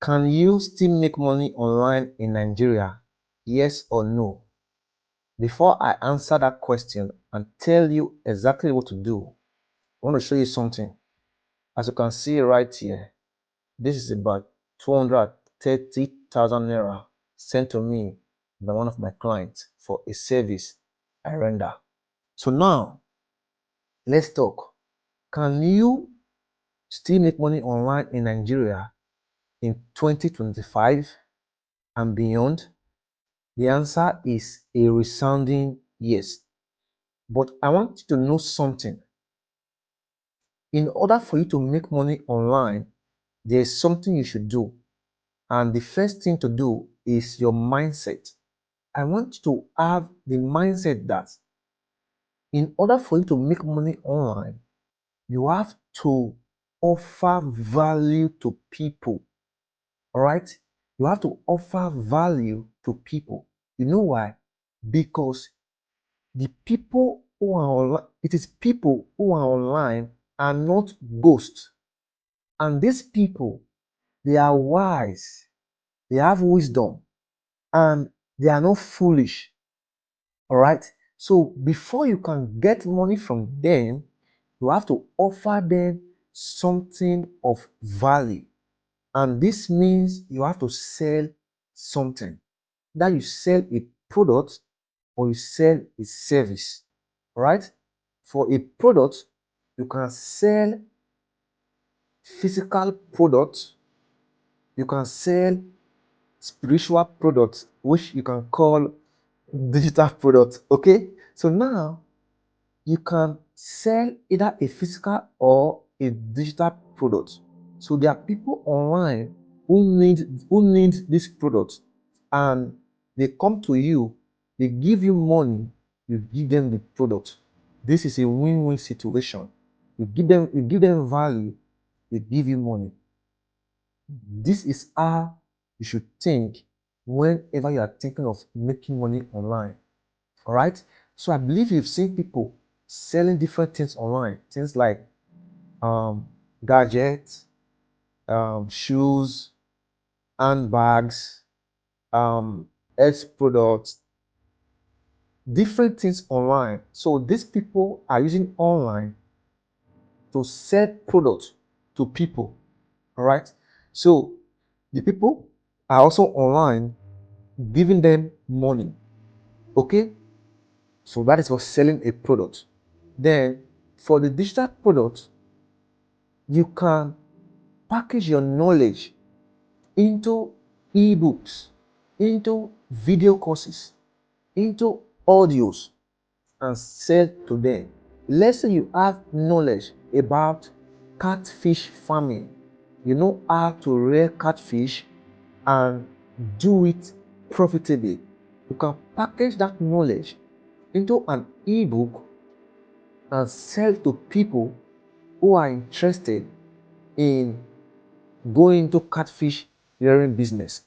Can you still make money online in Nigeria? Yes or no? Before I answer that question and tell you exactly what to do, I want to show you something. As you can see right here, this is about 230,000 Naira sent to me by one of my clients for a service I render. So now, let's talk. Can you still make money online in Nigeria in 2025 and beyond? The answer is a resounding yes. But I want you to know something. In order for you to make money online, there's something you should do. And the first thing to do is your mindset. I want you to have the mindset that in order for you to make money online, you have to offer value to people. All right? You have to offer value to people. You know why? Because the people who are online, it is people who are online are not ghosts. And these people, they are wise, they have wisdom, and they are not foolish. All right. So before you can get money from them, you have to offer them something of value. And this means you have to sell something. That you sell a product or you sell a service. All right. For a product, you can sell physical products, you can sell spiritual products, which you can call digital products. Okay, so now you can sell either a physical or a digital product. So there are people online who need this product, and they come to you, they give you money, you give them the product. This is a win-win situation. You give them value, they give you money. This is how you should think whenever you are thinking of making money online. All right. So I believe you've seen people selling different things online, things like gadgets, shoes, handbags, edge products, different things online. So these people are using online to sell products to people. All right. So the people are also online giving them money. Okay. So that is for selling a product. Then for the digital product, you can package your knowledge into ebooks, into video courses, into audios, and sell to them. Let's say you have knowledge about catfish farming. You know how to rear catfish and do it profitably. You can package that knowledge into an ebook and sell to people who are interested in going into catfish rearing business.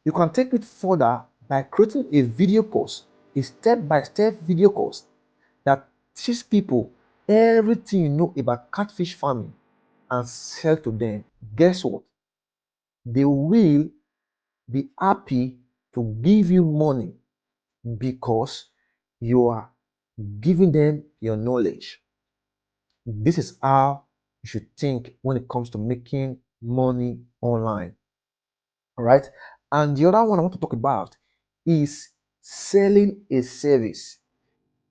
You can take it further by creating a video course, a step-by-step video course that teaches people everything you know about catfish farming and sell to them. Guess what? They will be happy to give you money because you are giving them your knowledge. This is how you should think when it comes to making money online. All right. And the other one I want to talk about is selling a service.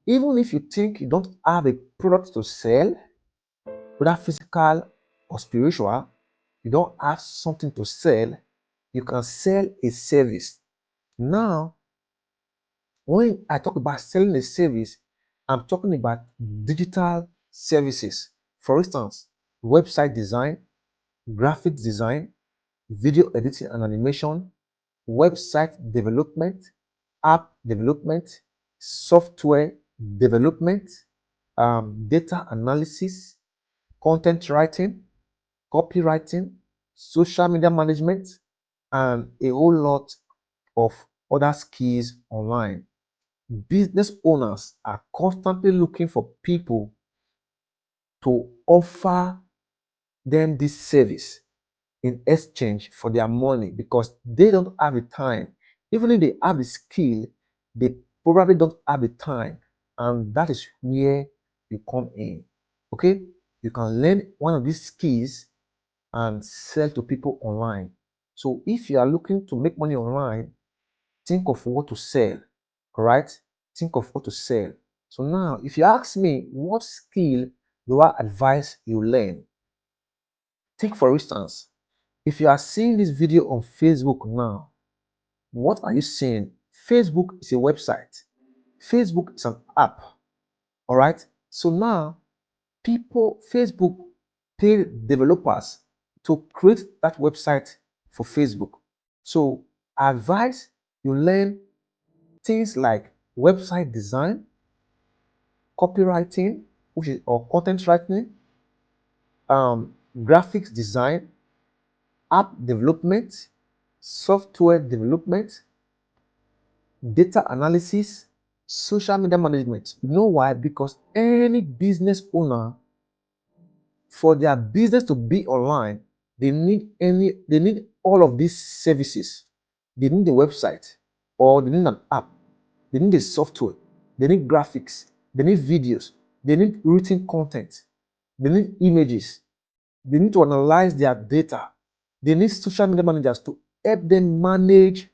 Even if you think you don't have a product to sell, whether physical or spiritual, you don't have something to sell, you can sell a service. Now, when I talk about selling a service, I'm talking about digital services. For instance, website design, graphic design, video editing and animation, website development, app development, software development, data analysis, content writing, copywriting, social media management, and a whole lot of other skills online. Business owners are constantly looking for people to offer them this service. in exchange for their money because they don't have the time. Even if they have the skill, they probably don't have the time. And that is where you come in. Okay? You can learn one of these skills and sell to people online. So if you are looking to make money online, think of what to sell. All right? Think of what to sell. So now, if you ask me, what skill do I advise you learn? Take for instance, if you are seeing this video on Facebook now, what are you seeing? Facebook is a website. Facebook is an app. All right. So now Facebook pay developers to create that website for Facebook. So I advise you learn things like website design, copywriting, which is or content writing, graphics design, app development, software development, data analysis, social media management. You know why? Because any business owner, for their business to be online, they need all of these services. They need the website, or they need an app, they need the software, they need graphics, they need videos, they need written content, they need images, they need to analyze their data, they need social media managers to help them manage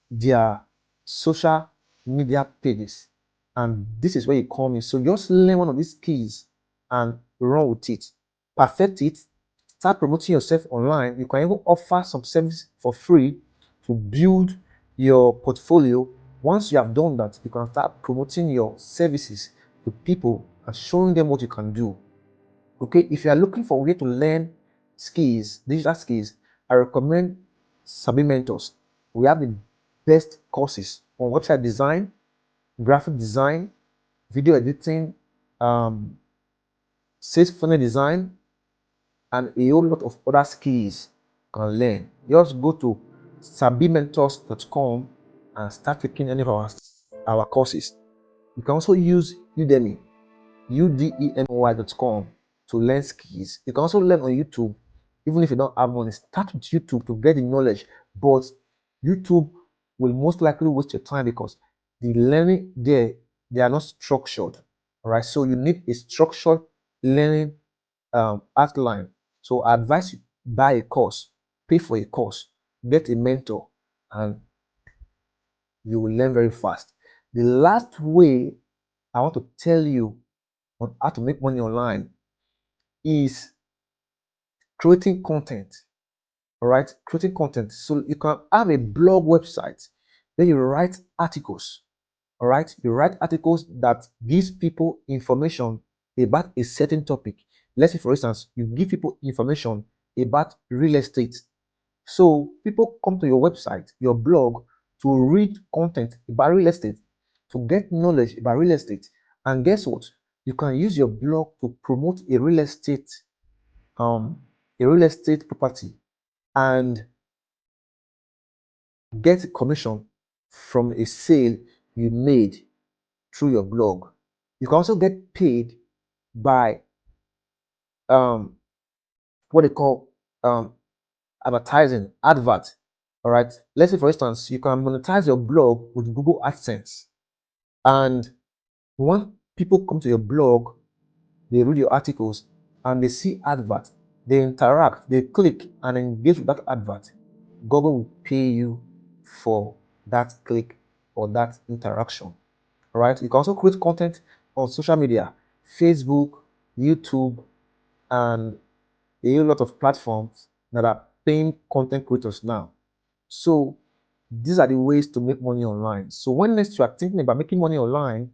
their social media pages. And this is where you come in. So just learn one of these keys and run with it. Perfect it. Start promoting yourself online. You can even offer some service for free to build your portfolio. Once you have done that, you can start promoting your services to people and showing them what you can do. Okay, if you are looking for a way to learn skills, digital skills, I recommend Sabi Mentors. We have the best courses on website design, graphic design, video editing, sales funnel design, and a whole lot of other skills you can learn. Just go to sabimentors.com and start taking any of our courses. You can also use Udemy, udemy.com to learn skills. You can also learn on YouTube, even if you don't have money. Start with YouTube to get the knowledge, but YouTube will most likely waste your time because the learning there, they are not structured. All right, so you need a structured learning outline. So I advise you buy a course, pay for a course, get a mentor, and you will learn very fast. The last way I want to tell you on how to make money online is creating content. All right, creating content. So you can have a blog website, then you write articles. All right, you write articles that gives people information about a certain topic. Let's say, for instance, you give people information about real estate. So people come to your website, your blog, to read content about real estate, to get knowledge about real estate. And guess what? You can use your blog to promote um, a real estate property and get commission from a sale you made through your blog. You can also get paid by um, what they call advertising, advert. All right. Let's say, for instance, you can monetize your blog with Google AdSense. And when people come to your blog, they read your articles and they see advert, they interact, they click and engage with that advert. Google will pay you for that click or that interaction. All right. You can also create content on social media, Facebook, YouTube, and a lot of platforms that are paying content creators now. So these are the ways to make money online. So when next you are thinking about making money online,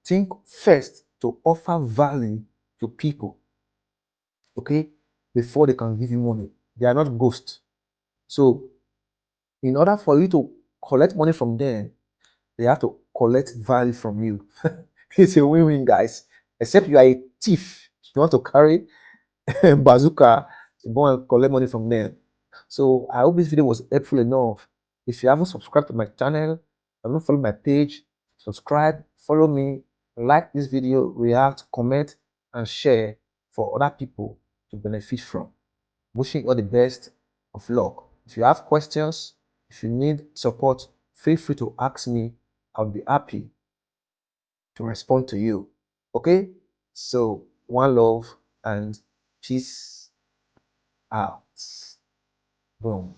think first to offer value to people, okay, before they can give you money. They are not ghosts. So in order for you to collect money from them, they have to collect value from you. It's a win-win, guys. Except you are a thief. You want to carry bazooka to go and collect money from them. So I hope this video was helpful enough. If you haven't subscribed to my channel, haven't followed my page, subscribe, follow me, like this video, react, comment, and share for other people to benefit from. Wishing you all the best of luck. If you have questions, if you need support, feel free to ask me. I'll be happy to respond to you. Okay? So, one love and peace out. Boom.